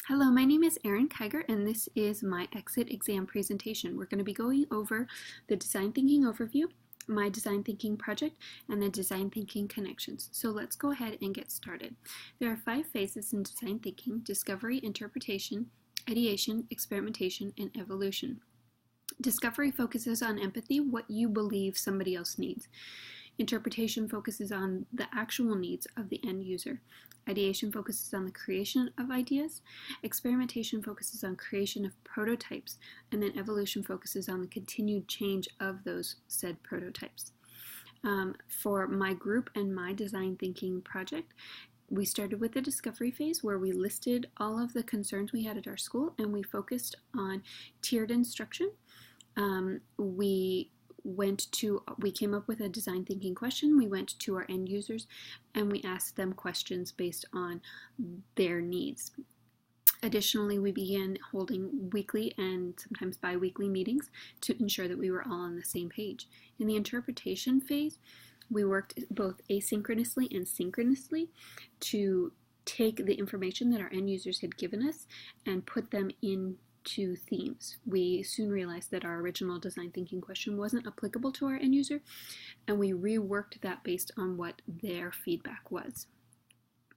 Hello, my name is Erin Kiger, and this is my exit exam presentation. We're going to be going over the design thinking overview, my design thinking project, and the design thinking connections. So let's go ahead and get started. There are 5 phases in design thinking: discovery, interpretation, ideation, experimentation, and evolution. Discovery focuses on empathy, what you believe somebody else needs. Interpretation focuses on the actual needs of the end user. Ideation focuses on the creation of ideas. Experimentation focuses on creation of prototypes. And then evolution focuses on the continued change of those said prototypes. For my group and my design thinking project, we started with the discovery phase where we listed all of the concerns we had at our school, and we focused on tiered instruction. We came up with a design thinking question. We went to our end users and we asked them questions based on their needs. Additionally, we began holding weekly and sometimes bi-weekly meetings to ensure that we were all on the same page. In the interpretation phase, we worked both asynchronously and synchronously to take the information that our end users had given us and put them into themes. We soon realized that our original design thinking question wasn't applicable to our end user, and we reworked that based on what their feedback was.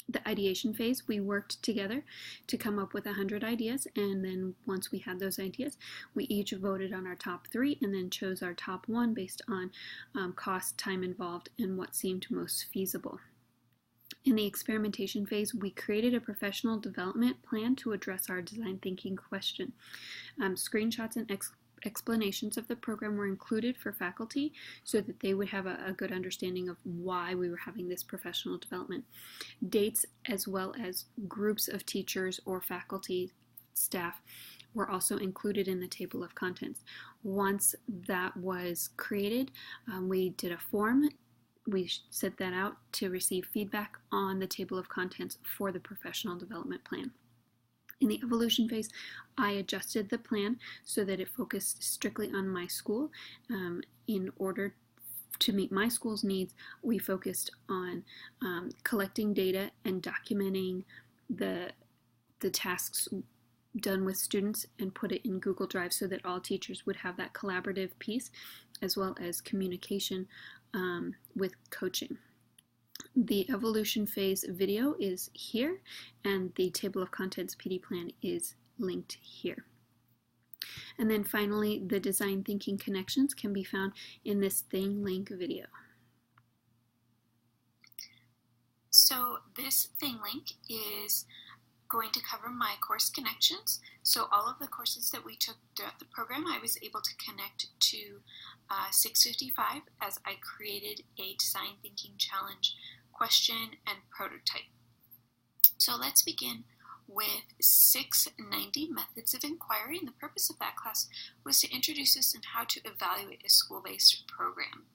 The ideation phase, we worked together to come up with 100 ideas, and then once we had those ideas, we each voted on our top 3 and then chose our top 1 based on cost, time involved, and what seemed most feasible. In the experimentation phase, we created a professional development plan to address our design thinking question. Screenshots and explanations of the program were included for faculty so that they would have a good understanding of why we were having this professional development. Dates as well as groups of teachers or faculty staff were also included in the table of contents. Once that was created, we did a form. We sent that out to receive feedback on the table of contents for the professional development plan. In the evolution phase, I adjusted the plan so that it focused strictly on my school. In order to meet my school's needs, we focused on collecting data and documenting the tasks done with students and put it in Google Drive so that all teachers would have that collaborative piece as well as communication with coaching. The evolution phase video is here, and the table of contents PD plan is linked here. And then finally, the design thinking connections can be found in this thing link video. So this thing link is going to cover my course connections. So all of the courses that we took throughout the program, I was able to connect to 655 as I created a design thinking challenge question and prototype. So let's begin with 690 methods of inquiry, and the purpose of that class was to introduce us in how to evaluate a school-based program.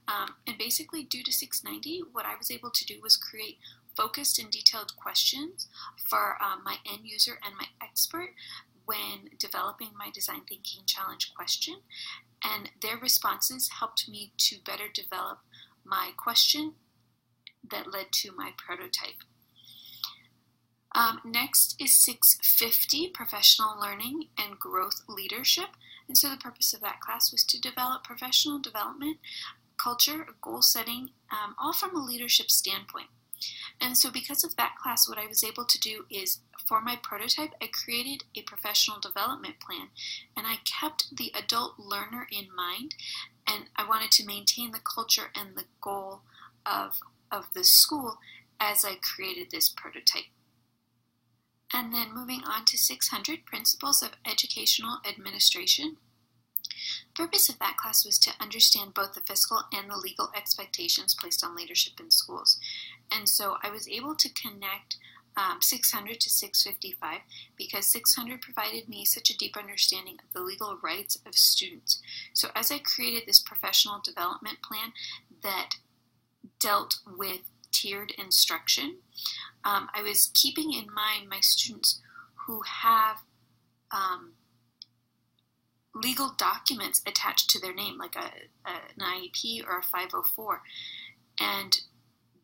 And basically, due to 690, what I was able to do was create focused and detailed questions for my end user and my expert when developing my design thinking challenge question, and their responses helped me to better develop my question that led to my prototype. Next is 650, professional learning and growth leadership, and so the purpose of that class was to develop professional development, culture, goal setting, all from a leadership standpoint. And so because of that class, what I was able to do is, for my prototype, I created a professional development plan, and I kept the adult learner in mind, and I wanted to maintain the culture and the goal of the school as I created this prototype. And then moving on to 600, principles of educational administration. The purpose of that class was to understand both the fiscal and the legal expectations placed on leadership in schools. And so I was able to connect 600 to 655 because 600 provided me such a deep understanding of the legal rights of students. So as I created this professional development plan that dealt with tiered instruction, I was keeping in mind my students who have legal documents attached to their name, like an IEP or a 504. And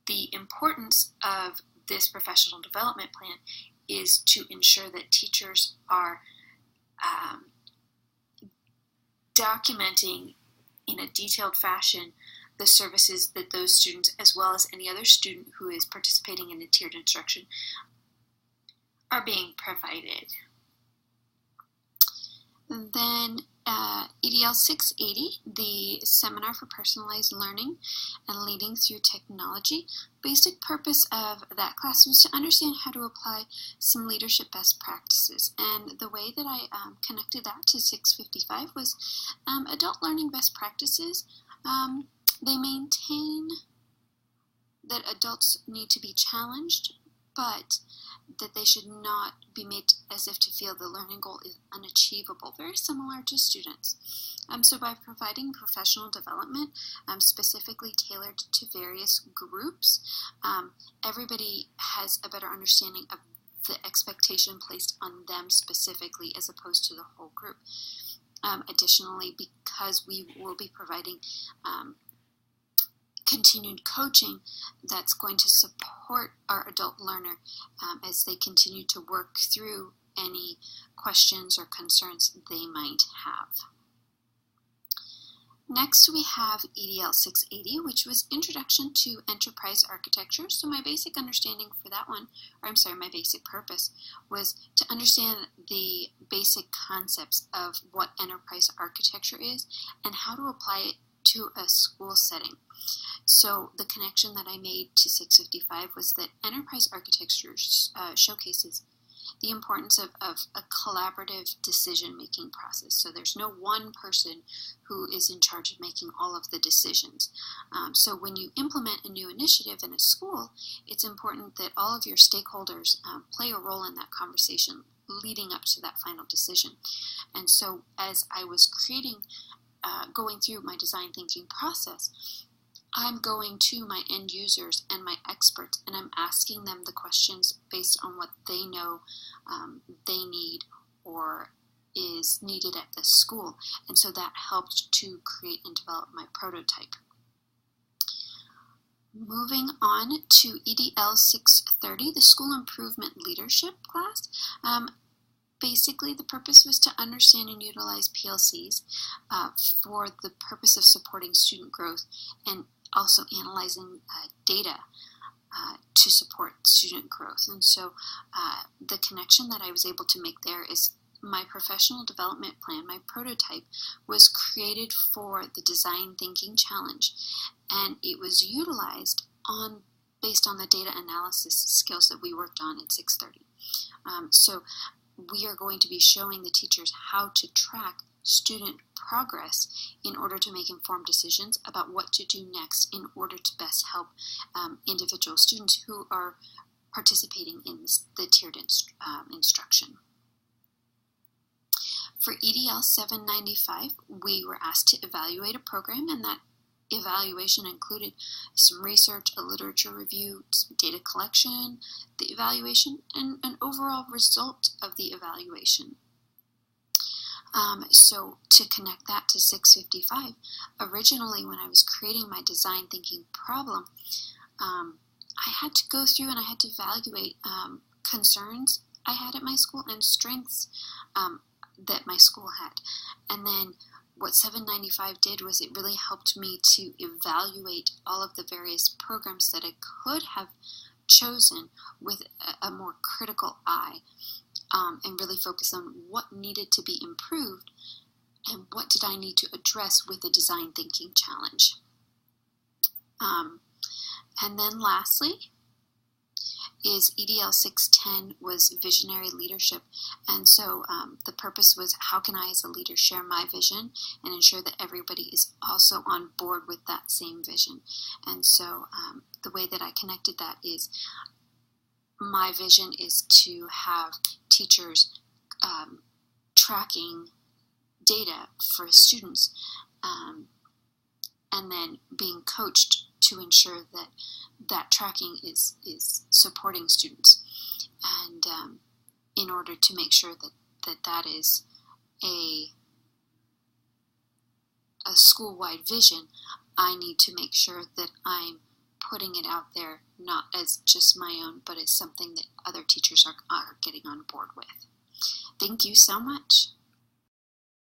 the importance of this professional development plan is to ensure that teachers are documenting in a detailed fashion the services that those students, as well as any other student who is participating in a tiered instruction, are being provided. And then EDL 680, the Seminar for Personalized Learning and Leading Through Technology. Basic purpose of that class was to understand how to apply some leadership best practices. And the way that I connected that to 655 was adult learning best practices. They maintain that adults need to be challenged, but that they should not be made as if to feel the learning goal is unachievable, very similar to students. So by providing professional development specifically tailored to various groups, everybody has a better understanding of the expectation placed on them specifically as opposed to the whole group. Additionally, because we will be providing continued coaching that's going to support our adult learner as they continue to work through any questions or concerns they might have. Next, we have EDL 680, which was Introduction to Enterprise Architecture. So my basic understanding for that one, my basic purpose was to understand the basic concepts of what enterprise architecture is and how to apply it to a school setting. So the connection that I made to 655 was that enterprise architecture showcases the importance of a collaborative decision-making process. So there's no one person who is in charge of making all of the decisions. So when you implement a new initiative in a school, it's important that all of your stakeholders play a role in that conversation leading up to that final decision. And so as I was going through my design thinking process, I'm going to my end users and my experts, and I'm asking them the questions based on what they know they need or is needed at the school. And so that helped to create and develop my prototype. Moving on to EDL 630, the School Improvement Leadership class. Basically, the purpose was to understand and utilize PLCs for the purpose of supporting student growth and also analyzing data to support student growth. And so the connection that I was able to make there is my professional development plan, my prototype, was created for the Design Thinking Challenge, and it was utilized based on the data analysis skills that we worked on in 630. So we are going to be showing the teachers how to track student progress in order to make informed decisions about what to do next in order to best help individual students who are participating in the tiered instruction. For EDL 795, we were asked to evaluate a program, and that evaluation included some research, a literature review, some data collection, the evaluation, and an overall result of the evaluation. So to connect that to 655, originally when I was creating my design thinking problem, I had to go through and I had to evaluate concerns I had at my school and strengths that my school had. And then what 795 did was it really helped me to evaluate all of the various programs that I could have chosen with a more critical eye, and really focus on what needed to be improved and what did I need to address with the design thinking challenge. And then lastly is EDL 610 was visionary leadership. And so the purpose was how can I as a leader share my vision and ensure that everybody is also on board with that same vision. And so the way that I connected that is my vision is to have teachers tracking data for students and then being coached to ensure that that tracking is supporting students. And in order to make sure that is a school-wide vision, I need to make sure that I'm putting it out there, not as just my own, but as something that other teachers are getting on board with. Thank you so much.